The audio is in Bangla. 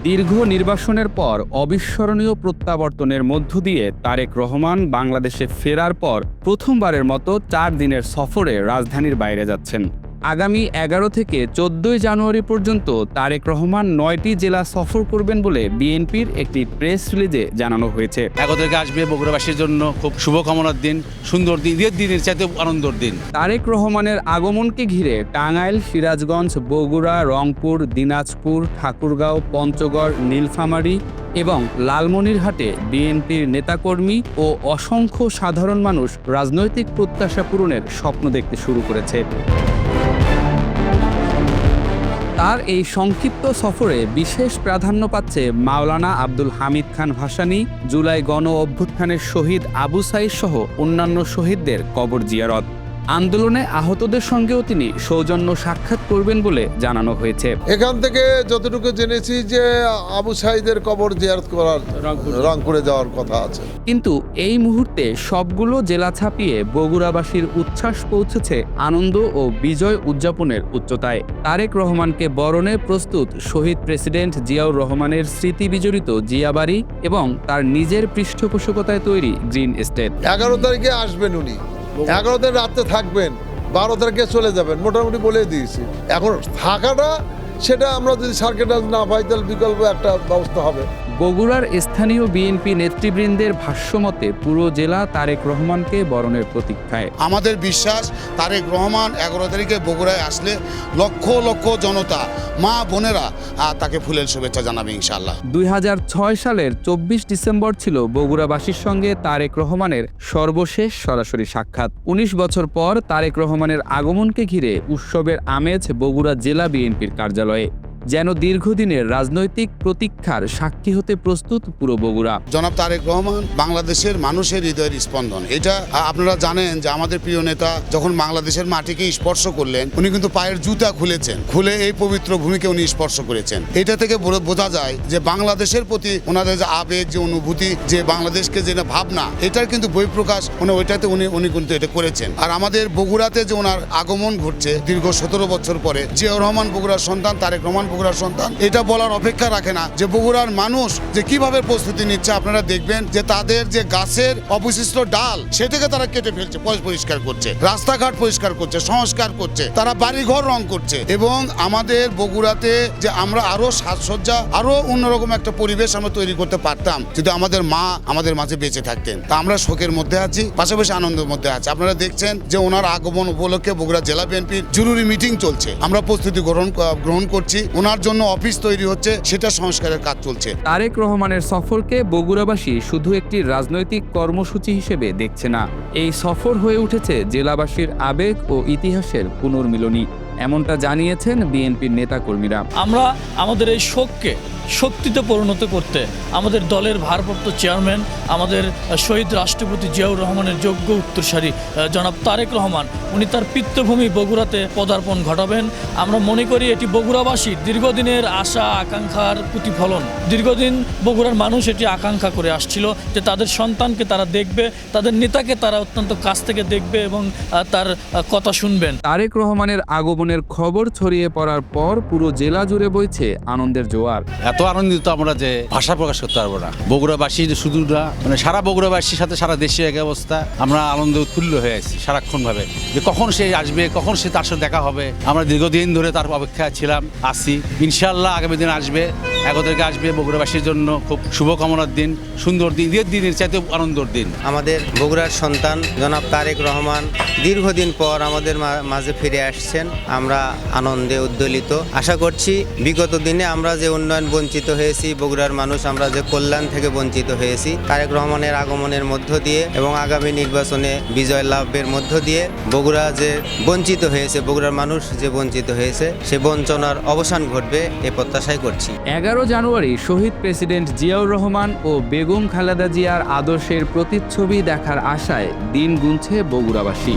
দীর্ঘ নির্বাসনের পর অবিস্মরণীয় প্রত্যাবর্তনের মধ্য দিয়ে তারেক রহমান বাংলাদেশে ফেরার পর প্রথমবারের মতো 4 দিনের সফরে রাজধানীর বাইরে যাচ্ছেন। আগামী 11 থেকে 14 জানুয়ারি পর্যন্ত তারেক রহমান 9টি জেলা সফর করবেন বলে বিএনপির একটি প্রেস রিলিজে জানানো হয়েছে। 11 তারিখে আসবে বগুড়াবাসীর জন্য খুব শুভকামনার দিন, সুন্দর দিন, ঈদের দিনের চাইতে আনন্দের দিন। তারেক রহমানের আগমনকে ঘিরে টাঙ্গাইল, সিরাজগঞ্জ, বগুড়া, রংপুর, দিনাজপুর, ঠাকুরগাঁও, পঞ্চগড়, নীলফামারী এবং লালমনিরহাটে বিএনপির নেতাকর্মী ও অসংখ্য সাধারণ মানুষ রাজনৈতিক প্রত্যাশা পূরণের স্বপ্ন দেখতে শুরু করেছে। তার এই সংক্ষিপ্ত সফরে বিশেষ প্রাধান্য পাচ্ছে মাওলানা আব্দুল হামিদ খান ভাসানী, জুলাই গণ অভ্যুত্থানের শহীদ আবু সাঈদ সহ অন্যান্য শহীদদের কবর জিয়ারত। আন্দোলনে আহতদের সঙ্গেও তিনি সৌজন্য সাক্ষাৎ করবেন বলে জানানো হয়েছে। এখান থেকে যতটুকু জেনেছি যে আবু সাঈদের কবর জিয়ারত করার রংপুরে যাওয়ার কথা আছে। কিন্তু এই মুহূর্তে সবগুলো জেলা ছাপিয়ে বগুড়াবাসীর উচ্ছ্বাস পৌঁছেছে আনন্দ ও বিজয় উদযাপনের উচ্চতায়। তারেক রহমানকে বরণে প্রস্তুত শহীদ প্রেসিডেন্ট জিয়াউর রহমানের স্মৃতি বিজড়িত জিয়াবাড়ি এবং তার নিজের পৃষ্ঠপোষকতায় তৈরি গ্রিন এস্টেট। 11 তারিখে আসবেন উনি, 11 তারিখ রাতে থাকবেন, 12 তারিখে চলে যাবেন, মোটামুটি বলে দিয়েছি। এখন থাকাটা সেটা আমরা যদি সার্কেটাল না পাই তাহলে বিকল্প একটা ব্যবস্থা হবে। বগুড়ার স্থানীয় বিএনপি নেতৃবৃন্দের ভাষ্যমতে পুরো জেলা তারেক রহমানকে বরণের প্রতীক্ষায়। আমাদের বিশ্বাস তারেক রহমান 11 তারিখে বগুড়ায় আসলে লক্ষ লক্ষ জনতা, মা বোনেরা তাকে ফুলের শুভেচ্ছা জানাবে ইনশাআল্লাহ। 2006 সালের 24 ডিসেম্বর ছিল বগুড়াবাসীর সঙ্গে তারেক রহমানের সর্বশেষ সরাসরি সাক্ষাৎ। 19 বছর পর তারেক রহমানের আগমনকে ঘিরে উৎসবের আমেজ বগুড়া জেলা বিএনপির কার্যালয়ে। যেন দীর্ঘদিনের রাজনৈতিক প্রতীক্ষার সাক্ষী হতে প্রস্তুত পুরো বগুড়া। জনাব তারেক রহমান বাংলাদেশের মানুষের হৃদয়ের স্পন্দন। এটা আপনারা জানেন যে আমাদের প্রিয় নেতা যখন বাংলাদেশের মাটিকে স্পর্শ করলেন, উনি কিন্তু পায়ের জুতা খুলেছেন, খুলে এই পবিত্র ভূমিকে উনি স্পর্শ করেছেন। এটা থেকে বোঝা যায় যে বাংলাদেশের প্রতি ওনাদের যে আবেগ, যে অনুভূতি, যে বাংলাদেশকে যে ভাবনা, এটার কিন্তু বহিঃপ্রকাশ ওইটাতে উনি কিন্তু এটা করেছেন। আর আমাদের বগুড়াতে যে ওনার আগমন ঘটছে দীর্ঘ 17 বছর পরে, জিয়াউর রহমান বগুড়ার সন্তান, তারেক রহমান বগুড়ার সন্তান, এটা বলার অপেক্ষা রাখে না যে বগুড়ার মানুষ যে কিভাবে প্রস্তুতি নিচ্ছে। আপনারা দেখবেন যে তাদের যে গাছের অবশিষ্ট ডাল সেটাকে তারা কেটে ফেলছে, পরিষ্কার করছে, রাস্তাঘাট পরিষ্কার করছে, সংস্কার করছে, তারা বাড়িঘর রং করছে। এবং আমাদের বগুড়াতে যে আমরা আরো সাজসজ্জা, আরো অন্যরকম একটা পরিবেশ আমরা তৈরি করতে পারতাম যদি আমাদের মা আমাদের মাঝে বেঁচে থাকতেন। তা আমরা শোকের মধ্যে আছি, পাশাপাশি আনন্দের মধ্যে আছি। আপনারা দেখছেন যে ওনার আগমন উপলক্ষে বগুড়া জেলা বিএনপির জরুরি মিটিং চলছে, আমরা প্রস্তুতি গ্রহণ করছি। ওনার জন্য অফিস তৈরি হচ্ছে, সেটা সংস্কারের কাজ চলছে। তারেক রহমানের সফরকে বগুড়াবাসী শুধু একটি রাজনৈতিক কর্মসূচি হিসেবে দেখছে না, এই সফর হয়ে উঠেছে জেলাবাসীর আবেগ ও ইতিহাসের পুনর্মিলনী। এমনটা জানিয়েছেন বিএনপির নেতাকর্মীরা। আমরা আমাদের এই শোককে শক্তিতে পরিণত করতে আমাদের দলের ভারপ্রাপ্ত চেয়ারম্যান, আমাদের শহীদ রাষ্ট্রপতি জিয়াউর রহমানের যোগ্য উত্তরসারী জনাব তারেক রহমান, উনি তার পিতৃভূমি বগুড়াতে পদার্পণ ঘটাবেন। আমরা মনে করি এটি বগুড়াবাসীর দীর্ঘদিনের আশা আকাঙ্ক্ষার প্রতিফলন। দীর্ঘদিন বগুড়ার মানুষ এটি আকাঙ্ক্ষা করে আসছিল যে তাদের সন্তানকে তারা দেখবে, তাদের নেতাকে তারা অত্যন্ত কাছ থেকে দেখবে এবং তার কথা শুনবেন। তারেক রহমানের আগমনের খবর ছড়িয়ে পড়ার পর পুরো জেলা জুড়ে বইছে আনন্দের জোয়ার। এত আনন্দিত আমরা যে ভাষা প্রকাশ করতে পারবো না। বগুড়াবাসী শুধু না, মানে সারা বগুড়াবাসীর সাথে সারা দেশে এক অবস্থা। আমরা আনন্দে উৎফুল্ল হয়ে আছি সারাক্ষণ ভাবে যে কখন সে আসবে, কখন সে তার সাথে দেখা হবে। আমরা দীর্ঘদিন ধরে তার অপেক্ষায় ছিলাম, আছি। ইনশাআল্লাহ আগামী দিন আসবে, 11 তারিখে আসবে বগুড়াবাসীর জন্য খুব শুভকামনার দিন, সুন্দর দিন, ঈদের দিনের চাইতে আনন্দের দিন। আমাদের বগুড়ার সন্তান জনাব তারেক রহমান দীর্ঘদিন পর আমাদের মাঝে ফিরে আসছেন। আমরা আনন্দে উদ্দোলিত। আশা করছি বিগত দিনে আমরা যে উন্নয়ন বঞ্চিত হয়েছি, বগুড়ার মানুষ আমরা যে কল্যাণ থেকে বঞ্চিত হয়েছি, তারেক রহমানের আগমনের মধ্য দিয়ে এবং আগামী নির্বাচনে বিজয় লাভের মধ্য দিয়ে বগুড়া যে বঞ্চিত হয়েছে, বগুড়ার মানুষ যে বঞ্চিত হয়েছে, সে বঞ্চনার অবসান ঘটবে এ প্রত্যাশাই করছি। 11 জানুয়ারি শহীদ প্রেসিডেন্ট জিয়াউর রহমান ও বেগম খালেদা জিয়ার আদর্শের প্রতিচ্ছবি দেখার আশায় দিন গুনছে বগুড়াবাসী।